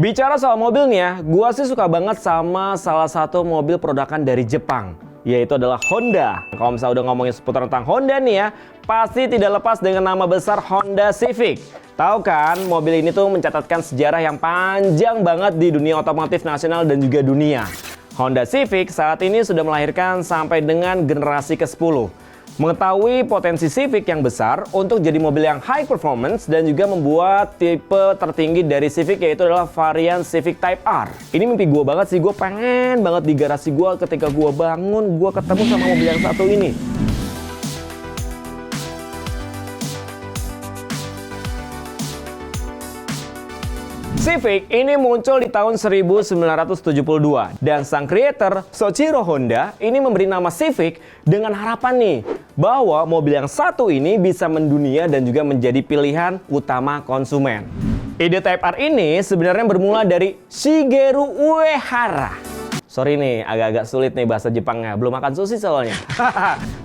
Bicara soal mobil nih ya, gua sih suka banget sama salah satu mobil produkan dari Jepang, yaitu adalah Honda. Kalau misalnya udah ngomongin seputar tentang Honda nih ya, pasti tidak lepas dengan nama besar Honda Civic. Tahu kan, mobil ini tuh mencatatkan sejarah yang panjang banget di dunia otomotif nasional dan juga dunia. Honda Civic saat ini sudah melahirkan sampai dengan generasi ke-10. Mengetahui potensi Civic yang besar untuk jadi mobil yang high performance dan juga membuat tipe tertinggi dari Civic, yaitu adalah varian Civic Type R. Ini mimpi gue banget sih, gue pengen banget di garasi gue ketika gue bangun, gue ketemu sama mobil yang satu ini. Civic ini muncul di tahun 1972 dan sang creator Soichiro Honda ini memberi nama Civic dengan harapan nih bahwa mobil yang satu ini bisa mendunia dan juga menjadi pilihan utama konsumen. Ide Type R ini sebenarnya bermula dari Shigeru Uehara. Sorry nih, agak-agak sulit nih bahasa Jepangnya, belum makan sushi soalnya.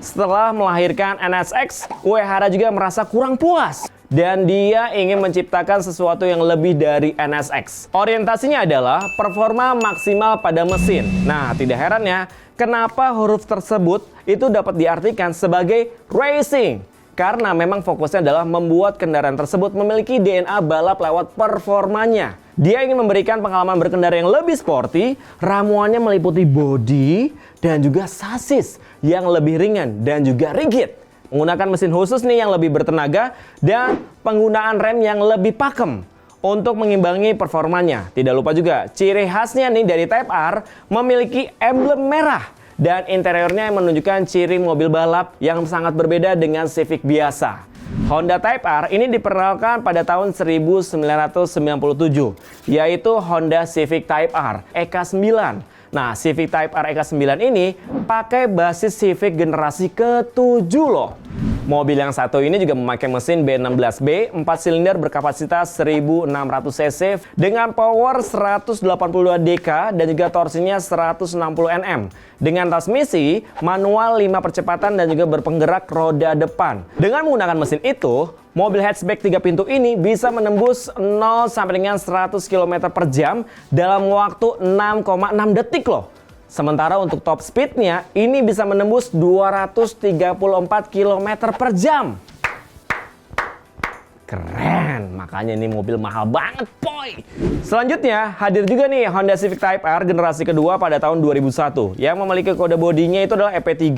Setelah melahirkan NSX, Uehara juga merasa kurang puas dan dia ingin menciptakan sesuatu yang lebih dari NSX. Orientasinya adalah performa maksimal pada mesin. Nah, tidak heran ya, kenapa huruf tersebut itu dapat diartikan sebagai racing. Karena memang fokusnya adalah membuat kendaraan tersebut memiliki DNA balap lewat performanya. Dia ingin memberikan pengalaman berkendara yang lebih sporty, ramuannya meliputi bodi dan juga sasis yang lebih ringan dan juga rigid. Menggunakan mesin khusus nih yang lebih bertenaga dan penggunaan rem yang lebih pakem untuk mengimbangi performanya. Tidak lupa juga ciri khasnya nih dari Type R memiliki emblem merah dan interiornya yang menunjukkan ciri mobil balap yang sangat berbeda dengan Civic biasa. Honda Type R ini diperkenalkan pada tahun 1997, yaitu Honda Civic Type R EK9. Nah, Civic Type R EK9 ini pakai basis Civic generasi ke-7 loh. Mobil yang satu ini juga memakai mesin B16B 4 silinder berkapasitas 1600 cc dengan power 182 dk dan juga torsinya 160 Nm. Dengan transmisi manual 5 percepatan dan juga berpenggerak roda depan. Dengan menggunakan mesin itu, mobil hatchback 3 pintu ini bisa menembus 0 sampai dengan 100 km per jam dalam waktu 6,6 detik loh. Sementara untuk top speednya ini bisa menembus 234 km per jam. Keren, makanya ini mobil mahal banget boy. Selanjutnya hadir juga nih Honda Civic Type R generasi kedua pada tahun 2001 yang memiliki kode bodinya itu adalah EP3.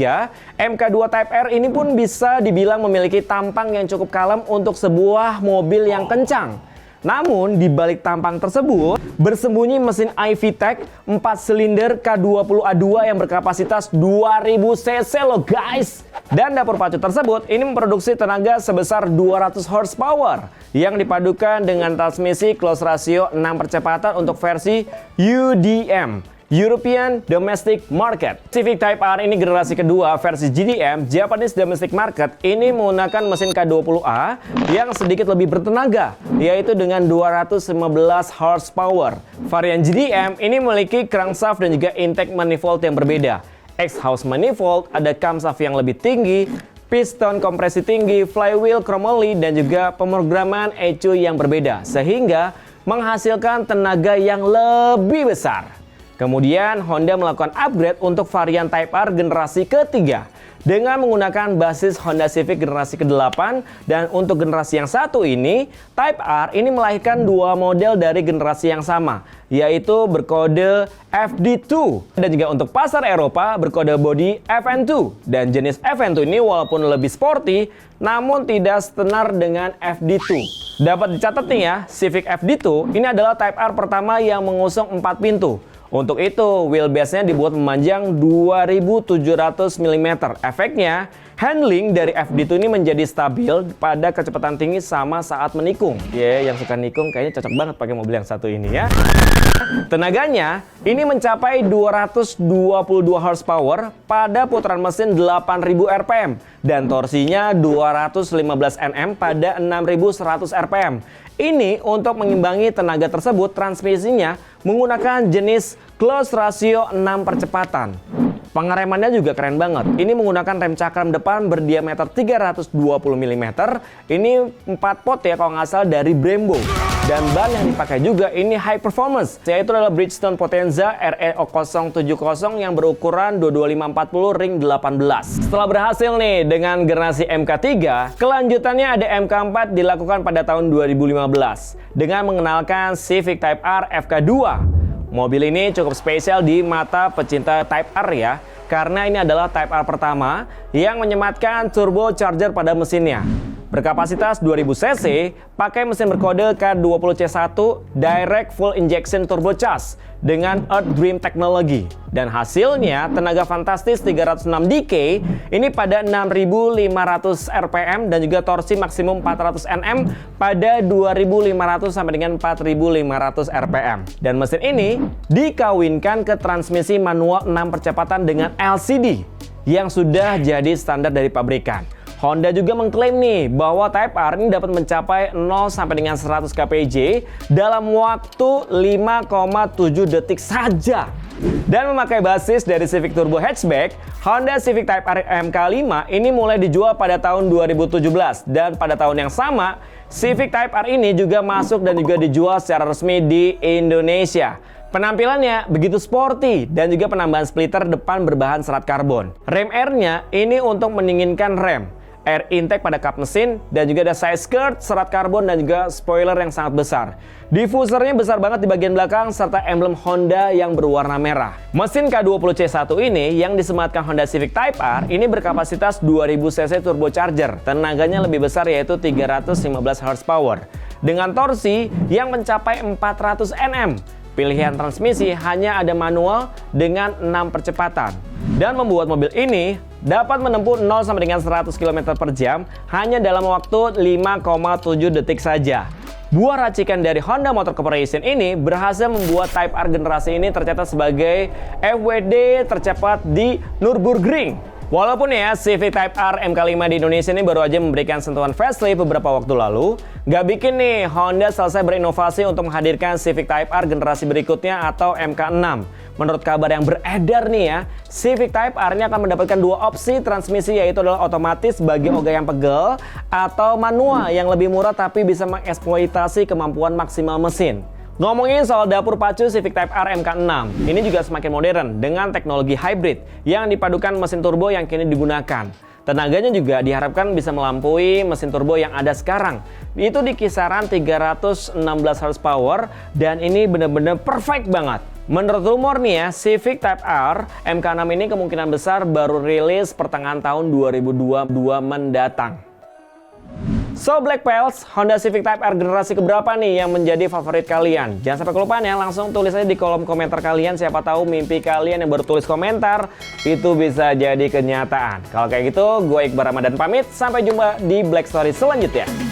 MK2 Type R ini pun bisa dibilang memiliki tampang yang cukup kalem untuk sebuah mobil yang kencang. Namun di balik tampang tersebut bersembunyi mesin iVTEC 4 silinder K20A2 yang berkapasitas 2000 cc loh guys. Dan dapur pacu tersebut ini memproduksi tenaga sebesar 200 horsepower yang dipadukan dengan transmisi close ratio 6 percepatan untuk versi UDM. European Domestic Market. Civic Type R ini generasi kedua versi GDM, Japanese Domestic Market, ini menggunakan mesin K20A yang sedikit lebih bertenaga, yaitu dengan 215 horsepower. Varian GDM ini memiliki crankshaft dan juga intake manifold yang berbeda. Exhaust manifold, ada camshaft yang lebih tinggi, piston kompresi tinggi, flywheel chromoly, dan juga pemrograman ECU yang berbeda, sehingga menghasilkan tenaga yang lebih besar. Kemudian Honda melakukan upgrade untuk varian Type R generasi ketiga dengan menggunakan basis Honda Civic generasi ke-8, dan untuk generasi yang satu ini Type R ini melahirkan dua model dari generasi yang sama, yaitu berkode FD2 dan juga untuk pasar Eropa berkode bodi FN2. Dan jenis FN2 ini walaupun lebih sporty namun tidak setenar dengan FD2. Dapat dicatat nih ya, Civic FD2 ini adalah Type R pertama yang mengusung 4 pintu. Untuk itu, wheelbase-nya dibuat memanjang 2700 mm. Efeknya, handling dari FD2 ini menjadi stabil pada kecepatan tinggi sama saat menikung. Yang suka nikung kayaknya cocok banget pakai mobil yang satu ini ya. Tenaganya ini mencapai 222 horsepower pada putaran mesin 8000 rpm dan torsinya 215 Nm pada 6100 rpm. Ini untuk mengimbangi tenaga tersebut, transmisinya menggunakan jenis close ratio 6 percepatan. Pengeremannya juga keren banget. Ini menggunakan rem cakram depan berdiameter 320 mm. Ini 4 pot ya kalau nggak salah dari Brembo. Dan ban yang dipakai juga ini high performance, yaitu adalah Bridgestone Potenza RE070 yang berukuran 225/40 ring 18. Setelah berhasil nih dengan generasi MK3, kelanjutannya ada MK4 dilakukan pada tahun 2015 dengan mengenalkan Civic Type R FK2. Mobil ini cukup spesial di mata pecinta Type R ya, karena ini adalah Type R pertama yang menyematkan turbocharger pada mesinnya. Berkapasitas 2000 cc, pakai mesin berkode K20C1 Direct Full Injection Turbocharged dengan Earth Dream Technology. Dan hasilnya tenaga fantastis 306 DK ini pada 6500 rpm dan juga torsi maksimum 400 Nm pada 2500 sampai dengan 4500 rpm. Dan mesin ini dikawinkan ke transmisi manual 6 percepatan dengan LCD yang sudah jadi standar dari pabrikan. Honda juga mengklaim nih bahwa Type R ini dapat mencapai 0 sampai dengan 100 kpj dalam waktu 5,7 detik saja. Dan memakai basis dari Civic Turbo Hatchback, Honda Civic Type R MK5 ini mulai dijual pada tahun 2017 dan pada tahun yang sama Civic Type R ini juga masuk dan juga dijual secara resmi di Indonesia. Penampilannya begitu sporty dan juga penambahan splitter depan berbahan serat karbon. Rem airnya ini untuk mendinginkan rem, air intake pada kap mesin, dan juga ada side skirt, serat karbon, dan juga spoiler yang sangat besar. Diffusernya besar banget di bagian belakang, serta emblem Honda yang berwarna merah. Mesin K20C1 ini yang disematkan Honda Civic Type R ini berkapasitas 2000 cc turbocharger. Tenaganya lebih besar yaitu 315 horsepower. Dengan torsi yang mencapai 400 Nm. Pilihan transmisi hanya ada manual dengan 6 percepatan. Dan membuat mobil ini dapat menempuh 0 sampai dengan 100 km per jam hanya dalam waktu 5,7 detik saja. Buah racikan dari Honda Motor Corporation ini berhasil membuat Type R generasi ini tercatat sebagai FWD tercepat di Nürburgring. Walaupun ya Civic Type R MK5 di Indonesia ini baru aja memberikan sentuhan facelift beberapa waktu lalu, nggak bikin nih Honda selesai berinovasi untuk menghadirkan Civic Type R generasi berikutnya atau MK6. Menurut kabar yang beredar nih ya, Civic Type R ini akan mendapatkan dua opsi transmisi, yaitu adalah otomatis bagi oga yang pegel atau manual yang lebih murah tapi bisa mengeksploitasi kemampuan maksimal mesin. Ngomongin soal dapur pacu Civic Type R MK6, ini juga semakin modern dengan teknologi hybrid yang dipadukan mesin turbo yang kini digunakan. Tenaganya juga diharapkan bisa melampaui mesin turbo yang ada sekarang. Itu di kisaran 316 horsepower dan ini benar-benar perfect banget. Menurut rumor nih ya, Civic Type R MK6 ini kemungkinan besar baru rilis pertengahan tahun 2022 mendatang. So Black Pals, Honda Civic Type R generasi keberapa nih yang menjadi favorit kalian? Jangan sampai kelupaan ya, langsung tulis aja di kolom komentar kalian. Siapa tahu mimpi kalian yang baru tulis komentar itu bisa jadi kenyataan. Kalau kayak gitu, gue Iqbal Ramadan pamit. Sampai jumpa di Black Story selanjutnya.